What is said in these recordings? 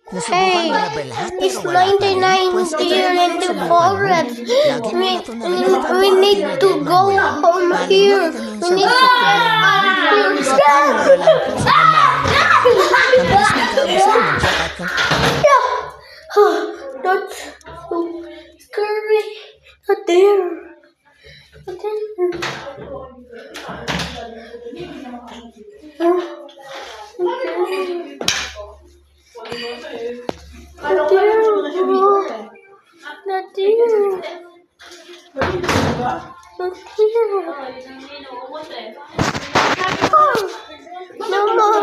Hey, it's 99 here in the forest. We need to go home here. We need That's so scary. Not there. No more.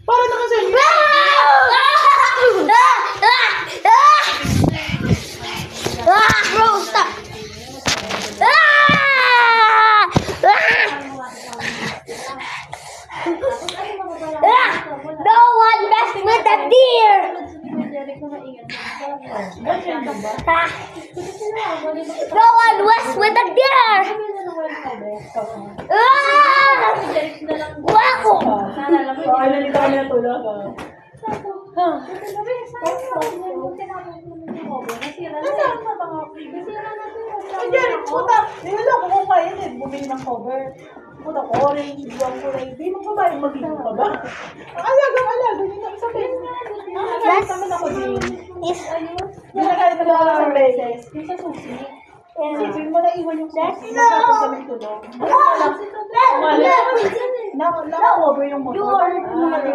Para na kasi. Bro, stop. No one mess with the deer. No one mess with the deer. Wow. Ay, nalito kami na tulog. Ayan, puta. Niloloko ko kayo eh. Bumili ng cover. Puta, orange, yung kulay. Di mo ba yung magiging ka ba? Alaga. Yun ang isa beses. Nagalit naman ako din. Nagalit naman ako sa beses. Yung sa susi. Isipin mo na iwan yung susi. Tapos kami tulog. Naka-cover yung motor.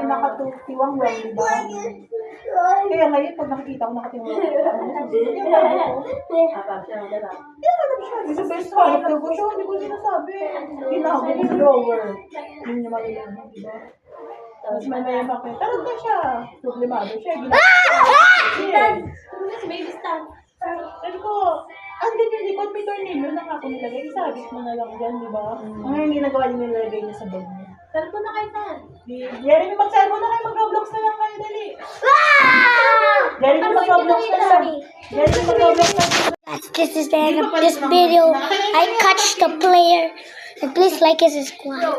Nakatiwang lang, diba? Kaya ngayon, pag nakikita ko nakatiwang lang, hindi sa best part ko siya, hindi ko sinasabi. Ginagawa yung drawer. Yun yung malalaman, diba? Tapos may pa kayo. Tarot na siya. Problemado siya. Baby stand. Sabi ko, ang ganyan, likod may tornillo na ako nilagay. Isabit mo na lang dyan, diba? Ang ginagawa niya nilagay niya sa bag niya. Cellphone na kayo saan? Jeremy, mag-cellphone na kayo, mag-roblox na lang kayo, dali. Jeremy, mag-roblox na lang. Jeremy, mag-roblox na lang. This is the end of this video. I catch the player. And please like and subscribe.